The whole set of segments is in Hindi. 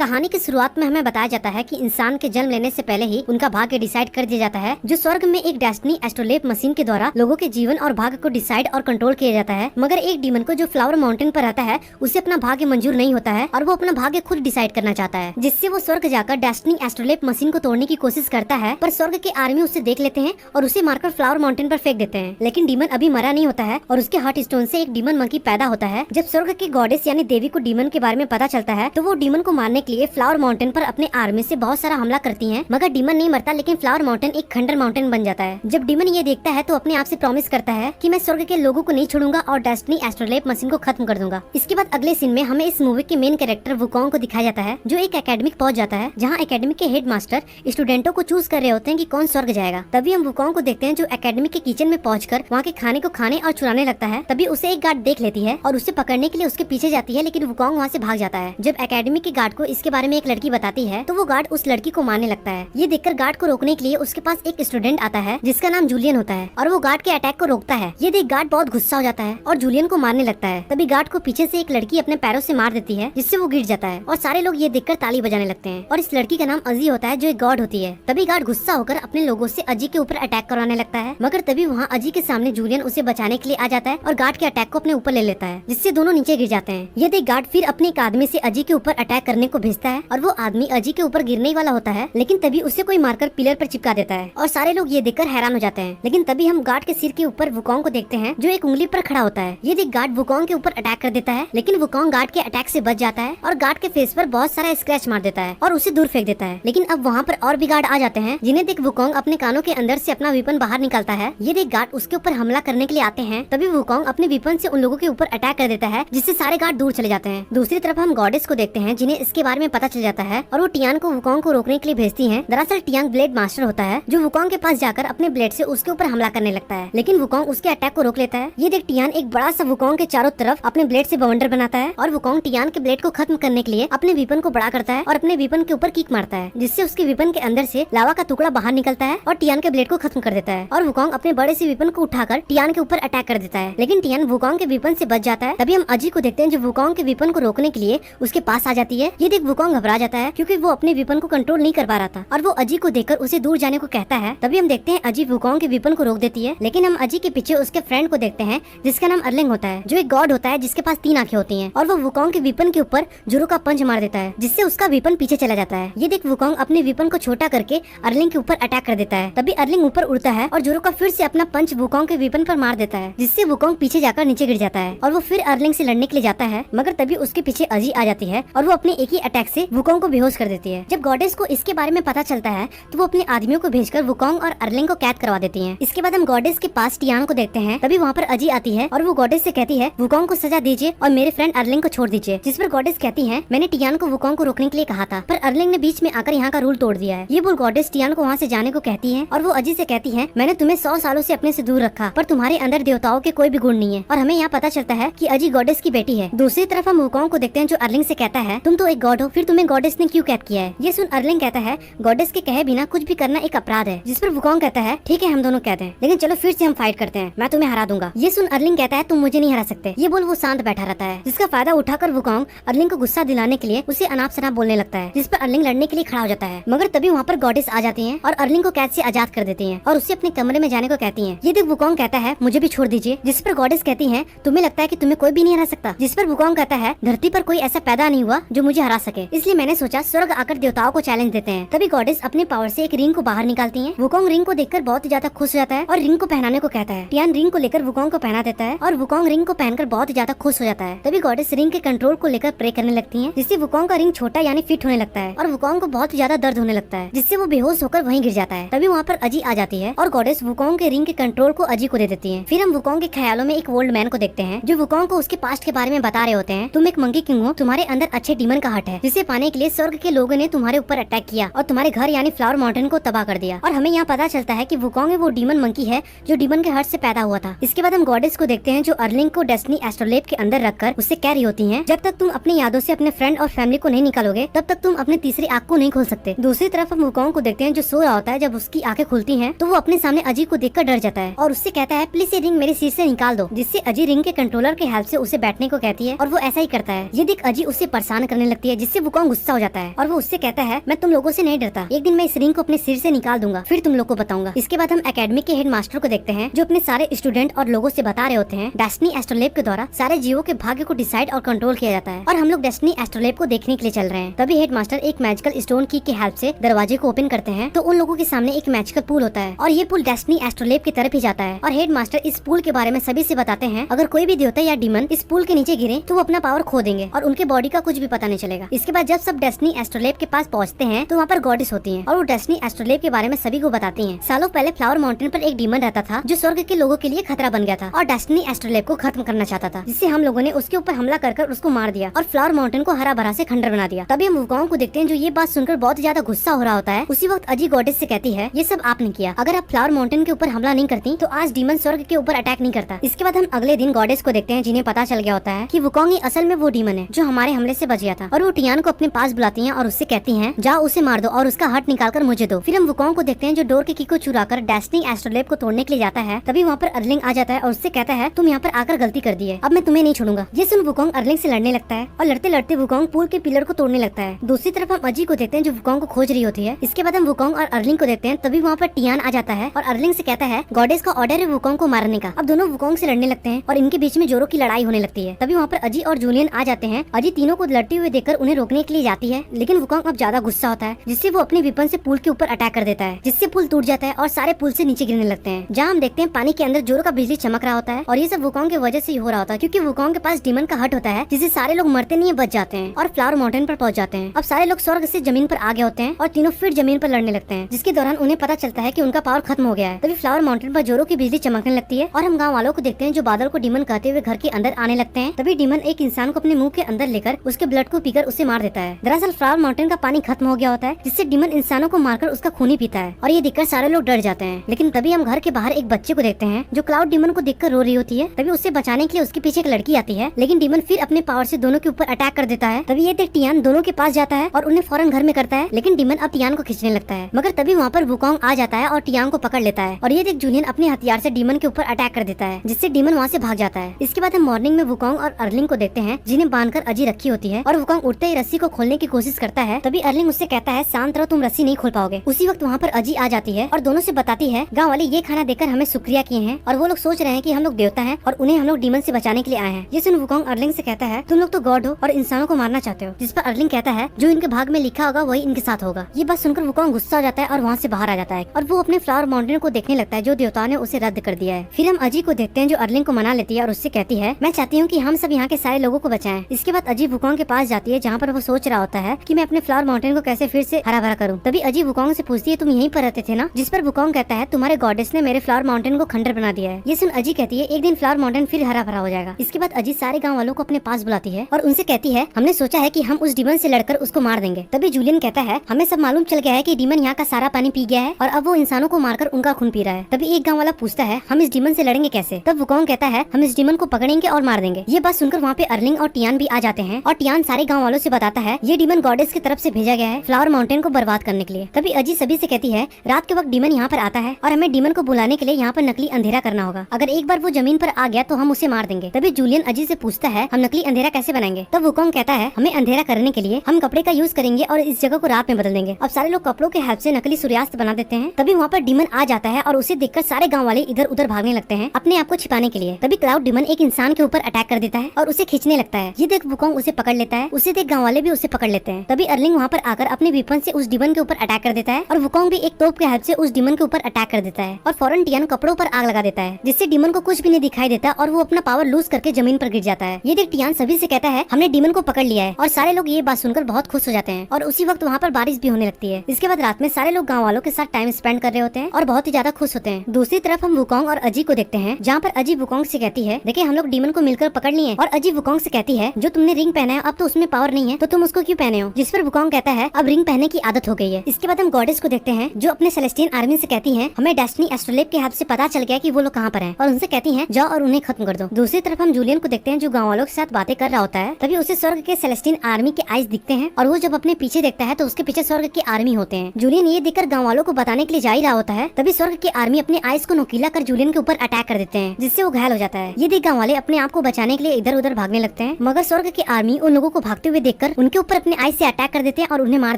कहानी की शुरुआत में हमें बताया जाता है कि इंसान के जन्म लेने से पहले ही उनका भाग्य डिसाइड कर दिया जाता है, जो स्वर्ग में एक डेस्टिनी एस्ट्रोलेप मशीन के द्वारा लोगों के जीवन और भाग्य को डिसाइड और कंट्रोल किया जाता है। मगर एक डीमन को जो फ्लावर माउंटेन पर रहता है उसे अपना भाग्य मंजूर नहीं होता है और वो अपना भाग्य खुद डिसाइड करना चाहता है, जिससे वो स्वर्ग जाकर डेस्टिनी एस्ट्रोलेप मशीन को तोड़ने की कोशिश करता है। पर स्वर्ग के आर्मी उसे देख लेते हैं और उसे मारकर फ्लावर माउंटेन पर फेंक देते हैं। लेकिन डीमन अभी मरा नहीं होता है और उसके हार्ट स्टोन से एक डीमन मंकी पैदा होता है। जब स्वर्ग की गॉडेस यानी देवी को डीमन के बारे में पता चलता है तो वो डीमन को मारने के लिए फ्लावर माउंटेन पर अपने आर्मी से बहुत सारा हमला करती हैं। मगर डीमन नहीं मरता, लेकिन फ्लावर माउंटेन एक खंडर माउंटेन बन जाता है। जब डीमन ये देखता है तो अपने आप से प्रॉमिस करता है कि मैं स्वर्ग के लोगों को नहीं छोड़ूंगा और डेस्टिनी एस्ट्रोलेप मशीन को खत्म कर दूंगा। इसके बाद अगले सीन में हमें इस मूवी के मेन कैरेक्टर वुकोंग को दिखाया जाता है, जो एक एकेडमिक पहुंच जाता है जहाँ एकेडमी के हेड मास्टर स्टूडेंटों को चूज कर रहे होते हैं कि कौन स्वर्ग जाएगा। तभी हम वुकोंग को देखते हैं जो एकेडमी के किचन में पहुंचकर वहाँ के खाने को खाने और चुराने लगता है। तभी उसे एक गार्ड देख लेती है और उसे पकड़ने के लिए उसके पीछे जाती है, लेकिन वुकोंग वहाँ से भाग जाता है। जब एकेडमी के गार्ड को इसके बारे में एक लड़की बताती है तो वो गार्ड उस लड़की को मारने लगता है। ये देखकर गार्ड को रोकने के लिए उसके पास एक स्टूडेंट आता है जिसका नाम जूलियन होता है और वो गार्ड के अटैक को रोकता है। ये देख गार्ड बहुत गुस्सा हो जाता है और जूलियन को मारने लगता है। तभी गार्ड को पीछे से एक लड़की अपने पैरों से मार देती है, जिससे वो गिर जाता है और सारे लोग ये देखकर ताली बजाने लगते हैं। और इस लड़की का नाम अजी होता है जो एक गॉड होती है। तभी गार्ड गुस्सा होकर अपने लोगों से अजी के ऊपर अटैक करवाने लगता है। मगर तभी वहाँ अजी के सामने जूलियन उसे बचाने के लिए आ जाता है और गार्ड के अटैक को अपने ऊपर ले लेता है, जिससे दोनों नीचे गिर जाते हैं। ये देख गार्ड फिर अपने एक आदमी से अजी के ऊपर अटैक करने को भेजता है और वो आदमी अजी के ऊपर गिरने वाला होता है, लेकिन तभी उसे कोई मारकर पिलर पर चिपका देता है और सारे लोग ये देखकर हैरान हो जाते हैं। लेकिन तभी हम गार्ड के सिर के ऊपर वुकोंग को देखते हैं जो एक उंगली पर खड़ा होता है। ये देख गार्ड वुकोंग के ऊपर अटैक कर देता है, लेकिन वुकोंग गार्ड के अटैक से बच जाता है और गार्ड के फेस पर बहुत सारा स्क्रैच मार देता है और उसे दूर फेंक देता है। लेकिन अब वहाँ पर और भी गार्ड आ जाते हैं, जिन्हें देख वुकोंग अपने कानों के अंदर से अपना वेपन बाहर निकालता है। ये देख गार्ड उसके ऊपर हमला करने के लिए आते हैं। तभी वुकोंग अपने वेपन से उन लोगों के ऊपर अटैक कर देता है, जिससे सारे गार्ड दूर चले जाते हैं। दूसरी तरफ हम गॉडेस को देखते हैं, जिन्हें इसके बारे में पता चल जाता है और वो टियान को वुकोंग को रोकने के लिए भेजती है। दरअसल टियान ब्लेड मास्टर होता है जो वुकोंग के पास जाकर अपने ब्लेड से उसके ऊपर हमला करने लगता है, लेकिन वुकोंग उसके अटैक को रोक लेता है। ये देख टियान एक बड़ा सा वुकोंग के चारों तरफ अपने ब्लेड से बवंडर बनाता है और वुकोंग टियान के ब्लेड को खत्म करने के लिए अपने वेपन को बड़ा करता है और अपने वेपन के ऊपर किक मारता है, जिससे उसके वेपन के अंदर से लावा का टुकड़ा बाहर निकलता है और टियान के ब्लेड को खत्म कर देता है। और वुकोंग अपने बड़े से वेपन को उठाकर टियान के ऊपर अटैक कर देता है, लेकिन टियान वुकोंग के वेपन से बच जाता है। तभी हम अजी को देखते हैं जो वुकोंग के वेपन को रोकने के लिए उसके पास आ जाती है। ये देख वुकोंग घबरा जाता है क्योंकि वो अपने वेपन को कंट्रोल नहीं कर पा रहा था और वो अजी को देखकर उसे दूर जाने को कहता है। तभी हम देखते हैं अजी वुकोंग के वेपन को रोक देती है, लेकिन हम अजी के पीछे उसके फ्रेंड को देखते हैं जिसका नाम अर्लिंग होता है, जो एक गॉड होता है जिसके पास 3 आंखें होती हैं और वो वुकोंग के वेपन के ऊपर जुरो का पंच मार देता है, जिससे उसका वेपन पीछे चला जाता है। ये देख वुकोंग अपने वेपन को छोटा करके अर्लिंग के ऊपर अटैक कर देता है। तभी अर्लिंग ऊपर उड़ता है और जुरो का फिर से अपना पंच वुकोंग के वेपन पर मार देता है, जिससे वुकोंग पीछे जाकर नीचे गिर जाता है और वो फिर अर्लिंग से लड़ने के लिए जाता है। मगर तभी उसके पीछे अजी आ जाती है और वो अपने एक ही अटैक से वुकोंग को बेहोश कर देती है। जब गॉडेस को इसके बारे में पता चलता है तो वो अपने आदमियों को भेजकर वुकोंग और अर्लिंग को कैद करवा देती हैं। इसके बाद हम गॉडेस के पास टियान को देखते हैं। तभी वहाँ पर अजी आती है और वो गॉडेस से कहती है वुकोंग को सजा दीजिए और मेरे फ्रेंड अर्लिंग को छोड़ दीजिए। जिस पर गॉडेस कहती है मैंने टियान को वुकोंग को रोकने के लिए कहा था, पर अर्लिंग ने बीच में आकर यहाँ का रूल तोड़ दिया है। ये बोल गॉडेस टियान को वहाँ से जाने को कहती है और वो अजी से कहती है मैंने तुम्हें 100 सालों से अपने से दूर रखा, पर तुम्हारे अंदर देवताओं के कोई भी गुण नहीं है। और हमें यहाँ पता चलता है कि अजी गॉडेस की बेटी है। दूसरी तरफ हम वुकोंग को देखते हैं जो अर्लिंग से कहता है तुम तो एक गॉड हो, फिर तुम्हें गॉडेस ने क्यों कैद किया है। ये सुन अर्लिंग कहता है गॉडेस के कहे बिना कुछ भी करना एक अपराध है। जिस पर वुकोंग कहता है ठीक है हम दोनों कहते हैं, लेकिन चलो फिर से हम फाइट करते हैं, मैं तुम्हें हरा दूंगा। ये सुन अर्लिंग कहता है तुम मुझे नहीं हरा सकते। ये बोल वो शांत बैठा रहता है, जिसका फायदा उठाकर वुकोंग अर्लिंग को गुस्सा दिलाने के लिए उसे अनाप शनाप बोलने लगता है, जिस पर अर्लिंग लड़ने के लिए खड़ा हो जाता है। मगर तभी वहाँ पर गॉडेस आ जाती है और अर्लिंग को कैद से आजाद कर देती है और उससे अपने कमरे में जाने को कहती है। ये देख वुकोंग कहता है मुझे भी छोड़ दीजिए। जिस पर गॉडेस कहती है तुम्हें लगता है कि तुम्हें कोई भी नहीं हरा सकता। जिस पर वुकोंग कहता है धरती पर कोई ऐसा पैदा नहीं हुआ जो मुझे हरा सके, इसलिए मैंने सोचा स्वर्ग आकर देवताओं को चैलेंज देते हैं। तभी गॉडेस अपने पावर से एक रिंग को बाहर निकालती है। वुकोंग रिंग को देखकर बहुत ज्यादा खुश हो जाता है और रिंग को पहनाने को कहता है। टियान रिंग को लेकर वुकोंग को पहना देता है और वुकोंग रिंग को पहनकर बहुत ज्यादा खुश हो जाता है। तभी गॉडेस रिंग के कंट्रोल को लेकर प्रे करने लगती है, जिससे वुकोंग का रिंग छोटा यानी फिट होने लगता है और वुकोंग को बहुत ज्यादा दर्द होने लगता है, जिससे वो बेहोश होकर वहीं गिर जाता है। तभी वहाँ पर अजी आ जाती है और गॉडेस वुकोंग के रिंग के कंट्रोल को अजी को दे देती है। फिर हम वुकोंग के ख्यालों में एक ओल्ड मैन को देखते हैं जो वुकोंग को उसके पास्ट के बारे में बता रहे होते हैं। तुम एक मंकी किंग हो, तुम्हारे अंदर अच्छे डीमन का हट है, जिसे पाने के लिए स्वर्ग के लोगों ने तुम्हारे ऊपर अटैक किया और तुम्हारे घर यानी फ्लावर माउंटेन को तबाह कर दिया। और हमें यहाँ पता चलता है कि वुकोंग वो डीमन मंकी है जो डीमन के हट से पैदा हुआ था। इसके बाद हम गॉडेस को देखते हैं जो अर्लिंग को डेस्टिनी एस्ट्रोलेप के अंदर रखकर उससे कह रही होती हैं जब तक तुम अपनी यादों से अपने फ्रेंड और फैमिली को नहीं निकालोगे तब तक तुम अपने तीसरी आंख को नहीं खोल सकते। दूसरी तरफ हम वुकोंग को देखते हैं जो सो रहा होता है। जब उसकी आंखें खुलती हैं तो वो अपने सामने अजी को देखकर डर जाता है और उससे कहता है प्लीज ये रिंग मेरे सिर से निकाल दो, जिससे अजी रिंग के कंट्रोलर के हेल्प से उसे बैठने को कहती है और वो ऐसा ही करता है। ये देख अजी उसे परेशान करने लगती है, जिससे जिससे वुकोंग गुस्सा हो जाता है और वो उससे कहता है मैं तुम लोगों से नहीं डरता, एक दिन मैं इस रिंग को अपने सिर से निकाल दूंगा, फिर तुम लोग को बताऊंगा। इसके बाद हम एकेडमी के हेड मास्टर को देखते हैं जो अपने सारे स्टूडेंट और लोगों से बता रहे होते हैं डेस्टिनी एस्ट्रोलेब के द्वारा सारे जीवों के भाग्य को डिसाइड और कंट्रोल किया जाता है और हम लोग डेस्टिनी एस्ट्रोलेब को देखने के लिए चल रहे हैं। तभी हेड मास्टर एक मैजिकल स्टोन की के हेल्प से दरवाजे को ओपन करते हैं तो उन लोगों के सामने एक मैजिकल पूल होता है और ये पूल डेस्टिनी एस्ट्रोलेब की तरफ ही जाता है और हेड मास्टर इस पूल के बारे में सभी से बताते हैं अगर कोई भी देवता या डीमन इस पूल के नीचे गिरे तो वो अपना पावर खो देंगे और उनके बॉडी का कुछ भी पता नहीं चलेगा। इसके बाद जब सब डेस्टिनी एस्ट्रोलेब के पास पहुंचते हैं तो वहाँ पर गॉडेस होती हैं और वो डेस्टिनी एस्ट्रोलेब के बारे में सभी को बताती हैं। सालों पहले फ्लावर माउंटेन पर एक डीमन रहता था जो स्वर्ग के लोगों के लिए खतरा बन गया था और डेस्टिनी एस्ट्रोलेब को खत्म करना चाहता था, जिससे हम लोगों ने उसके ऊपर हमला कर उसको मार दिया और फ्लावर माउंटेन को हरा भरा से खंडर बना दिया। तभी हम वुकोंग को देखते हैं जो ये बात सुनकर बहुत ज्यादा गुस्सा हो रहा होता है। उसी वक्त अजी गॉडेस से कहती है ये सब आपने किया, अगर आप फ्लावर माउंटेन के ऊपर हमला नहीं करती तो आज डीमन स्वर्ग के ऊपर अटैक नहीं करता। इसके बाद हम अगले दिन गॉडेस को देखते हैं जिन्हें पता चल गया होता है कि वुकोंग ही असल में वो डीमन है जो हमारे हमले से बच गया था और वो टियान को अपने पास बुलाती हैं और उससे कहती हैं जाओ उसे मार दो और उसका हार्ट निकालकर मुझे दो। फिर हम वुकोंग को देखते हैं जो डोर के की को चुरा कर डेस्टिनी एस्ट्रोलेब को तोड़ने के लिए जाता है। तभी वहाँ पर अर्लिंग आ जाता है और उससे कहता है तुम यहाँ पर आकर गलती कर दी है, अब मैं तुम्हें नहीं छोड़ूंगा। ये सुन वुकोंग अर्लिंग से लड़ने लगता है और लड़ते लड़ते वुकोंग पूल के पिलर को तोड़ने लगता है। दूसरी तरफ हम अजी को देखते हैं जो वुकोंग को खोज रही होती है। इसके बाद हम वुकोंग और अर्लिंग को देखते हैं। तभी वहाँ पर टियान आ जाता है और अर्लिंग से कहता है गॉडेस का ऑर्डर है वुकोंग को मारने का। अब दोनों वुकोंग से लड़ने लगते हैं और इनके बीच में जोरों की लड़ाई होने लगती है। तभी वहाँ पर अजी और जूलियन आ जाते हैं। अजी तीनों को लड़ते हुए देखकर उन्हें रोकने के लिए जाती है लेकिन वुकोंग अब ज्यादा गुस्सा होता है जिससे वो अपने विपन से पुल के ऊपर अटैक कर देता है, जिससे पुल टूट जाता है और सारे पुल से नीचे गिरने लगते हैं। जहाँ हम देखते हैं पानी के अंदर जोरों का बिजली चमक रहा होता है और ये सब वुकोंग की वजह से ही हो रहा होता है क्योंकि वुकोंग के पास डीमन का हट होता है जिससे सारे लोग मरते नहीं बच जाते हैं और फ्लावर माउंटेन पर पहुंच जाते हैं। अब सारे लोग स्वर्ग से जमीन पर आ गए होते हैं और तीनों फिर जमीन पर लड़ने लगते हैं जिसके दौरान उन्हें पता चलता है कि उनका पावर खत्म हो गया है। तभी फ्लावर माउंटेन पर जोरों की बिजली चमकने लगती है और हम गाँव वालों को देखते हैं जो बादल को डीमन कहते हुए घर के अंदर आने लगते हैं। तभी डीमन एक इंसान को अपने मुंह के अंदर लेकर उसके ब्लड को पीकर उसे मार देता है। दरअसल फ्लावर माउंटेन का पानी खत्म हो गया होता है जिससे डीमन इंसानों को मारकर उसका खून ही पीता है और ये देखकर सारे लोग डर जाते हैं। लेकिन तभी हम घर के बाहर एक बच्चे को देखते हैं जो क्लाउड डीमन को देखकर रो रही होती है। तभी उसे बचाने के लिए उसके पीछे एक लड़की आती है लेकिन डीमन फिर अपने पावर से दोनों के ऊपर अटैक कर देता है। तभी ये देख टियान दोनों के पास जाता है और उन्हें फौरन घर में करता है लेकिन डीमन अब टियान को खींचने लगता है। मगर तभी वहाँ पर वुकोंग आ जाता है और टियान को पकड़ लेता है और ये देख जूलियन अपने हथियार से डीमन के ऊपर अटैक कर देता है जिससे डीमन वहाँ से भाग जाता है। इसके बाद हम मॉर्निंग में वुकोंग और अर्लिंग को देखते हैं जिन्हें बांधकर अजी रखी होती है और वुकोंग उठते ही रस्सी को खोलने की कोशिश करता है। तभी अर्लिंग उससे कहता है शांत रहो, तुम रस्सी नहीं खोल पाओगे। उसी वक्त वहाँ पर अजी आ जाती है और दोनों से बताती है गाँव वाले ये खाना देकर हमें शुक्रिया किए हैं और वो लोग सोच रहे हैं कि हम लोग देवता हैं और उन्हें हम लोग डीमन से बचाने के लिए आए हैं। ये सुन वुकोंग अर्लिंग से कहता है तुम लोग तो गॉड हो और इंसानों को मारना चाहते हो। जिस पर अर्लिंग कहता है जो इनके भाग में लिखा होगा वही इनके साथ होगा। ये बात सुनकर वुकोंग गुस्सा हो जाता है और वहाँ से बाहर आ जाता है और वो अपने फ्लावर माउंटेन को देखने लगता है जो देवताओं ने उसे रद्द कर दिया है। फिर हम अजी को देखते हैं जो अर्लिंग को मना लेती है और उससे कहती है मैं चाहती हूँ कि हम सब यहाँ के सारे लोगों को बचाएं। इसके बाद अजी वुकोंग के पास जाती है जहाँ पर वो सोच रहा होता है कि मैं अपने फ्लावर माउंटेन को कैसे फिर से हरा भरा करूँ। तभी अजी वुकोंग से पूछती है तुम यहीं पर रहते थे ना? जिस पर वुकोंग कहता है तुम्हारे गॉडेस ने मेरे फ्लावर माउंटेन को खंडर बना दिया है। ये सुन अजी कहती है एक दिन फ्लावर माउंटेन फिर हरा भरा हो जाएगा। इसके बाद अजी सारे गाँव वालों को अपने पास बुलाती है और उनसे कहती है हमने सोचा है कि हम उस डीमन से लड़कर उसको मार देंगे। तभी जूलियन कहता है हमें सब मालूम चल गया है कि डीमन यहाँ का सारा पानी पी गया है और अब वो इंसानों को मारकर उनका खून पी रहा है। तभी एक गाँव वाला पूछता है हम इस डीमन से लड़ेंगे कैसे? तब वुकोंग कहता है हम इस डीमन को पकड़ेंगे और मार देंगे। ये बात सुनकर वहाँ पे अर्लिंग और टियान भी आ जाते हैं और टियान सारे गाँव वालों से बताता है ये डीमन गॉडेस की तरफ से भेजा गया है फ्लावर माउंटेन को बर्बाद करने के लिए। तभी अजी सभी से कहती है रात के वक्त डीमन यहाँ पर आता है और हमें डीमन को बुलाने के लिए यहाँ पर नकली अंधेरा करना होगा। अगर एक बार वो जमीन पर आ गया तो हम उसे मार देंगे। तभी जूलियन अजी से पूछता है हम नकली अंधेरा कैसे बनाएंगे? तब वुकोंग कहता है हमें अंधेरा करने के लिए हम कपड़े का यूज करेंगे और इस जगह को रात में बदल देंगे। अब सारे लोग कपड़ों के हेल्प से नकली सूर्यास्त बना देते हैं। तभी वहाँ पर डीमन आ जाता है और उसे देखकर सारे गाँव वाले इधर उधर भागने लगते हैं अपने आप को छिपाने के लिए। तभी क्लाउड डीमन एक इंसान के ऊपर अटैक कर देता है और उसे खींचने लगता है। ये देख वुकोंग उसे पकड़ लेता है, उसे देख गाँव वाले भी उसे पकड़ लेते हैं। तभी अर्लिंग वहाँ पर आकर अपने विपन से उस डीमन के ऊपर अटैक कर देता है और वुकोंग भी एक तोप के हेल्प से उस डीमन के ऊपर अटैक कर देता है और फौरन टियान कपड़ों पर आग लगा देता है जिससे डीमन को कुछ भी नहीं दिखाई देता और वो अपना पावर लूज करके जमीन पर गिर जाता है। ये देख टियान सभी से कहता है हमने डीमन को पकड़ लिया है और सारे लोग ये बात सुनकर बहुत खुश हो जाते हैं और उसी वक्त वहाँ पर बारिश भी होने लगती है। इसके बाद रात में सारे लोग गाँव वालों के साथ टाइम स्पेंड कर रहे होते हैं और बहुत ही ज्यादा खुश होते हैं। दूसरी तरफ हम वुकोंग और अजी को देखते हैं जहाँ पर अजी वुकोंग से कहती है देखिए हम लोग डीमन को मिलकर पकड़ लिए और अजी वुकोंग से कहती है जो तुमने रिंग पहना है अब तो उसमें पावर नहीं है तो तुम उसको क्यों पहने हो? जिस पर वुकोंग कहता है अब रिंग पहनने की आदत हो गई है। इसके बाद हम गॉडेस को देखते हैं जो अपने सेलेस्टियन आर्मी से कहती हैं हमें डेस्टिनी एस्ट्रोलेब के हेल्प से पता चल गया कि वो लोग कहाँ पर हैं और उनसे कहती हैं जाओ और उन्हें खत्म कर दो। दूसरी तरफ हम जूलियन को देखते हैं जो गाँव वालों के साथ बातें कर रहा होता है। तभी उसे स्वर्ग के सेलेस्टियन आर्मी के आइस दिखते हैं और वो जब अपने पीछे देखता है तो उसके पीछे स्वर्ग की आर्मी होते हैं। जूलियन ये देखकर गाँव वालों को बताने के लिए जा ही रहा होता है। तभी स्वर्ग की आर्मी अपने आइस को नोकीला कर जूलियन के ऊपर अटैक कर देते हैं जिससे वो घायल हो जाता है। ये देख गाँव वाले अपने आप को बचाने के लिए इधर उधर भागने लगते हैं मगर स्वर्ग की आर्मी उन लोगों को भागते हुए देखकर उनके ऊपर अपने आई से अटैक कर देते हैं और उन्हें मार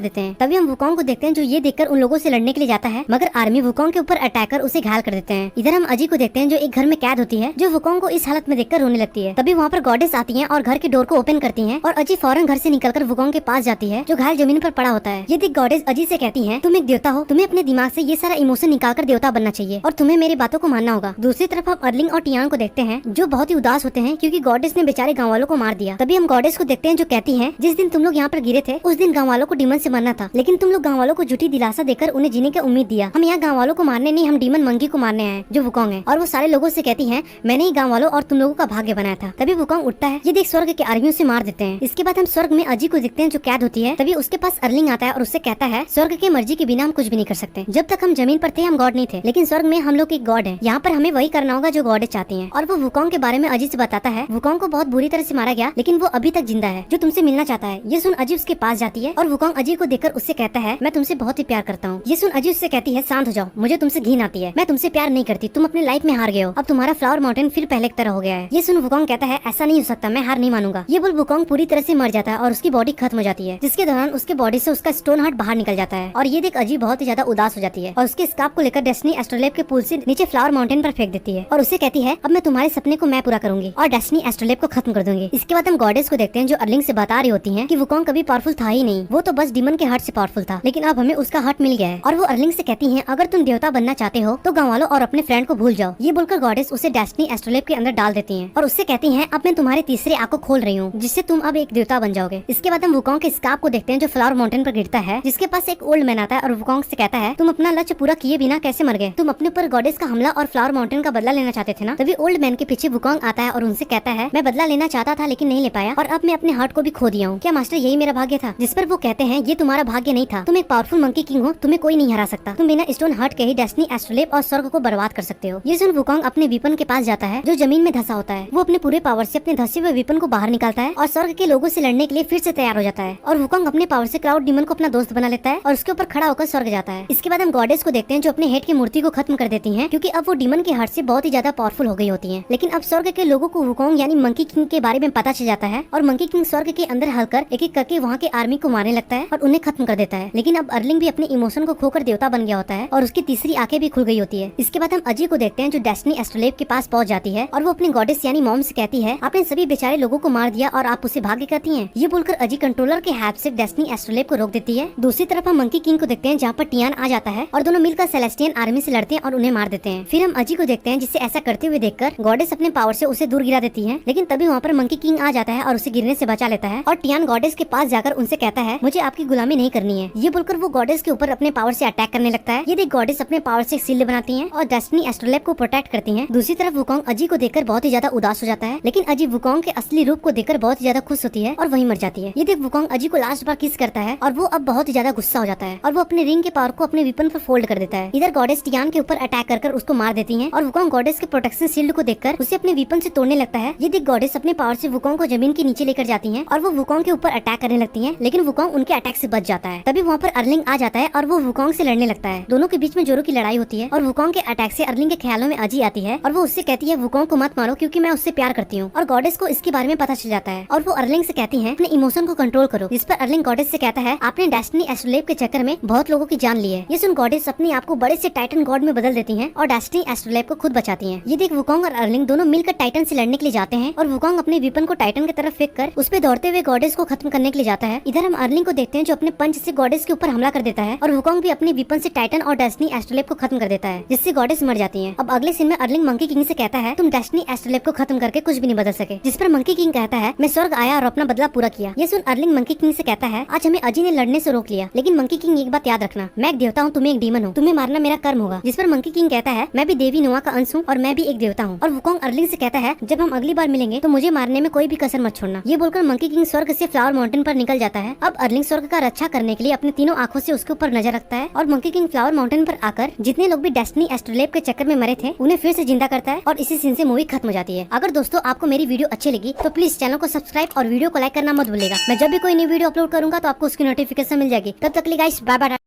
देते हैं। तभी हम वुकोंग को देखते हैं जो ये देखकर उन लोगों से लड़ने के लिए जाता है, मगर आर्मी वुकोंग के ऊपर अटैक कर उसे घायल कर देते हैं। इधर हम अजी को देखते हैं जो एक घर में कैद होती है, जो वुकोंग को इस हालत में देखकर रोने लगती है। तभी वहाँ पर गॉडेस आती है और घर के डोर को ओपन करती है और अजी फौरन घर से निकलकर वुकोंग के पास जाती है जो घायल जमीन पर पड़ा होता है। ये देख गॉडेस अजी से कहती है, तुम एक देवता हो, तुम्हें अपने दिमाग से ये सारा इमोशन निकालकर देवता बनना चाहिए और तुम्हें मेरी बातों को मानना होगा। दूसरी तरफ हम अर्लिंग और टियान को देखते हैं जो बहुत ही उदास होते हैं क्योंकि गॉडेस ने बेचारे गाँव वालों को मार दिया। तभी हम गॉडेस को देखते हैं जो कहती है, जिस दिन तुम लोग यहाँ पर गिरे थे उस दिन गाँव वालों को डीमन से मरना था, लेकिन तुम लोग गाँव वालों को झूठी दिलासा देकर उन्हें जीने की उम्मीद दिया। हम यहाँ गाँव वालों को मारने नहीं, हम डीमन मंकी को मारने आए जो वुकोंग है। और वो सारे लोगों से कहती है, मैंने ही गाँव वालों और तुम लोगों का भाग्य बनाया था। तभी वुकोंग उठता है, ये देख स्वर्ग के आर्मियों से मार देते हैं। इसके बाद हम स्वर्ग में अजी को देखते हैं जो कैद होती है। तभी उसके पास अर्लिंग आता है और उससे कहता है, स्वर्ग की मर्जी के बिना हम कुछ भी नहीं कर सकते। जब तक हम जमीन पर थे हम गॉड नहीं थे, लेकिन स्वर्ग में हम लोग एक गॉड है। यहाँ पर हमें वही करना होगा जो गॉडेस चाहती हैं। और वो वुकोंग के बारे में अजी से बताता है। वुकोंग को बहुत बुरी तरह से मारा गया, लेकिन वो अभी तक जिंदा है जो तुमसे मिलना चाहता है। ये सुन अजी उसके पास जाती है और वुकोंग अजी को देखकर उससे कहता है, मैं तुमसे बहुत ही प्यार करता हूँ। ये सुन अजी उससे कहती है, शांत हो जाओ, मुझे तुमसे घिन आती है, मैं तुमसे प्यार नहीं करती, तुम अपने लाइफ में हार गए हो, अब तुम्हारा फ्लावर माउंटेन फिर पहले की तरह हो गया है। ये सुन वुकोंग कहता है, ऐसा नहीं हो सकता, मैं हार नहीं मानूंगा। ये बोल वुकोंग पूरी तरह से मर जाता है और उसकी बॉडी खत्म हो जाती है, जिसके दौरान उसके बॉडी से उसका स्टोन हार्ट बाहर निकल जाता है। और ये देख अजी बहुत ही ज्यादा उदास हो जाती है और उसके स्कार्फ को लेकर डेस्टिनी एस्ट्रोलेब के पुल से नीचे फ्लावर माउंटेन पर फेंक देती है और उसे कहती है, अब मैं तुम्हारे सपने को मैं पूरा करूंगी और डेस्टिनी एस्ट्रोलेब को खत्म कर दूंगी। इसके बाद हम गॉडेस को देखते हैं जो अर्लिंग से बता रही होती है कि वुकोंग कभी पावरफुल था ही नहीं, वो तो बस डीमन के हार्ट से पावरफुल था, लेकिन अब हमें उसका हार्ट मिल गया है। और वो अर्लिंग से कहती है, अगर तुम देवता बनना चाहते हो तो गाँव वालों और अपने फ्रेंड को भूल जाओ। ये बोलकर गॉडेस उसे डेस्टिनी एस्ट्रोलेब के अंदर डाल देती है और उससे कहती है, अब मैं तुम्हारे तीसरे आंख को खोल रही हूँ जिससे तुम अब एक देवता बन जाओगे। इसके बाद हम वुकोंग के स्कार्फ को देखते हैं जो फ्लावर माउंटेन पर गिरता है, जिसके पास एक ओल्ड मैन आता है और वुकोंग से कहता है, तुम अपना लक्ष्य पूरा किए बिना कैसे मर गए? तुम अपने ऊपर गॉडेस का हमला और फ्लावर माउंटेन का बदला लेना चाहते थे ना? तभी ओल्ड मैन के पीछे वुकोंग आता है और उनसे कहता है, मैं बदला लेना चाहता था लेकिन नहीं ले पाया और अब मैं अपने हार्ट को भी खो दिया हूँ। क्या मास्टर यही मेरा भाग्य था? जिस पर वो कहते हैं, ये तुम्हारा भाग्य नहीं था, तुम एक पावरफुल मंकी किंग हो, तुम्हें कोई नहीं हरा सकता, तुम बिना स्टोन हार्ट के ही डेस्टिनी एस्ट्रोलेब और स्वर्ग को बर्बाद कर सकते हो। ये सुन वुकोंग अपने वीपन के पास जाता है जो जमीन में धंसा होता है। वो अपने पूरे पावर से अपने धंसे हुए वीपन को बाहर निकालता है और स्वर्ग के लोगों से लड़ने के लिए फिर से तैयार हो जाता है। और वुकोंग अपने पावर से क्राउड डीमन को अपना दोस्त बना लेता है और उसके ऊपर खड़ा होकर स्वर्ग जाता है। इसके बाद हम गॉडेस को देखते हैं जो अपने हेड की मूर्ति को खत्म कर देती हैं क्योंकि अब वो डीमन के हार्ट से बहुत ही ज्यादा पावरफुल हो गई होती हैं। लेकिन अब स्वर्ग के लोगों को वुकोंग यानी मंकी किंग के बारे में पता चल जाता है और मंकी किंग स्वर्ग के अंदर हलकर एक एक करके वहाँ के आर्मी को मारने लगता है और उन्हें खत्म कर देता है। लेकिन अब अर्लिंग भी अपने इमोशन को खोकर देवता बन गया होता है और उसकी तीसरी आंखें भी खुल गई होती है। इसके बाद हम अजी को देखते हैं जो डेस्टिनी एस्ट्रोलेब के पास पहुंच जाती है और वो अपनी गॉडेस यानी मॉम से कहती है, आपने सभी बेचारे लोगों को मार दिया और आप उसे भाग्य करती हैं। ये बोलकर अजी कंट्रोलर के हेल्प से डेस्टिनी एस्ट्रोलेब को रोक देती है। दूसरी तरफ हम मंकी किंग को देखते हैं जहाँ पर टियान आ जाता है और दोनों मिलकर सेलेस्टियन आर्मी से लड़ते हैं और उन्हें मार देते हैं। फिर हम अजी को देखते हैं जिससे ऐसा करते हुए देखकर गॉडेस अपने पावर से उसे दूर गिरा देती है, लेकिन तभी वहाँ पर मंकी किंग आ जाता है और उसे गिरने से बचा लेता है और टियान गॉडेस के पास जाकर उनसे कहता है, मुझे आपकी गुलामी नहीं करनी है। ये बोलकर वो गॉडेस के ऊपर अपने पावर से अटैक करने लगता है। ये देख गॉडेस अपने पावर से शील्ड बनाती हैं और डेस्टिनी एस्ट्रोलेब को प्रोटेक्ट करती हैं। दूसरी तरफ वुकोंग अजी को देखकर बहुत ही ज्यादा उदास हो जाता है, लेकिन अजी वुकोंग के असली रूप को देखकर बहुत ही ज्यादा खुश होती है और वहीं मर जाती है। ये देख वुकोंग अजी को लास्ट बार किस करता है और वो अब बहुत ही ज्यादा गुस्सा हो जाता है और वो अपने रिंग के पावर को अपने वेपन पर फोल्ड कर देता है। इधर गॉडेस टियान के ऊपर अटैक कर उसको मार देती है और वुकोंग गॉडेस के प्रोटेक्शन शील्ड को देखकर उसे अपने वेपन से तोड़ने लगता है। ये देख गॉडेस अपने पावर से वुकोंग को जमीन के नीचे लेकर जाती है और वो वुकोंग के ऊपर अटैक करने लगती है, लेकिन वुकोंग उनके अटैक से बच जाता है। तभी वहाँ पर अर्लिंग आ जाता है और वो वुकोंग से लड़ने लगता है। दोनों के बीच में जोरों की लड़ाई होती है और वुकोंग के अटैक से अर्लिंग के ख्यालों में अजी आती है और वो उससे कहती है, वुकोंग को मत मारो क्योंकि मैं उससे प्यार करती हूँ। और गॉडेस को इसके बारे में पता चल जाता है और वो अर्लिंग से कहती है, अपने इमोशन को कंट्रोल करो। जिस पर अर्लिंग गॉडेस से कहता है, आपने डेस्टिनी एस्ट्रोलेब के चक्कर में बहुत लोगों की जान ली है। ये सुन गॉडेस अपने आप को बड़े से टाइटन गॉड में बदल देती है और डेस्टिनी एस्ट्रोलेब को खुद बचाती है। ये देख वुकोंग और अर्लिंग दोनों मिलकर टाइटन से लड़ने के लिए जाते हैं और वुकोंग अपने वेपन को टाइटन की तरफ फेंक कर उस पे दौड़ते हुए गॉडेस को खत्म करने के लिए जाता है। इधर हम अर्लिंग को देखते हैं जो अपने पंच से गॉडेस के ऊपर हमला कर देता है और वुकोंग भी अपने वेपन से टाइटन और डेस्टिनी एस्ट्रोलेब को खत्म कर देता है, जिससे गॉडेस मर जाती है। अब अगले सीन में अर्लिंग मंकी किंग से कहता है, तुम डेस्टिनी एस्ट्रोलेब को खत्म करके कुछ भी नहीं बदल सके। जिस पर मंकी किंग कहता है, मैं स्वर्ग आया और अपना बदला पूरा किया। ये सुन अर्लिंग मंकी किंग से कहता है, आज हमें अजी ने लड़ने से रोक लिया, लेकिन मंकी किंग एक बात याद रखना, मैं एक देवता हूँ, तुम्हें एक डीमन हूँ, तुम्हें मारना मेरा कर्म होगा। जिस पर मंकी किंग कहता है, मैं भी देवी नोआ का अंश हूँ और मैं भी एक देवता हूँ। और वुकोंग अर्लिंग से कहता है, जब हम अगली बार मिलेंगे तो मुझे मारने में कोई भी कसर मत छोड़ना। ये बोलकर मंकी किंग स्वर्ग से फ्लावर माउंटेन पर निकल जाता है। अब अर्लिंग स्वर्ग का रक्षा करने के लिए अपने तीनों आंखों से उसके ऊपर नजर रखता है और मंकी किंग फ्लावर माउंटेन पर आकर जितने लोग भी डेस्टिनी एस्ट्रोलेब के चक्कर में मरे थे उन्हें फिर से जिंदा करता है और इसी सीन से मूवी खत्म हो जाती है। अगर दोस्तों आपको मेरी वीडियो अच्छी लगी तो प्लीज चैनल को सब्सक्राइब और वीडियो को लाइक करना मत भूलिएगा। मैं जब भी कोई नई वीडियो अपलोड करूंगा तो आपको उसकी नोटिफिकेशन मिल जाएगी। तब तक के लिए गाइस बाय बाय।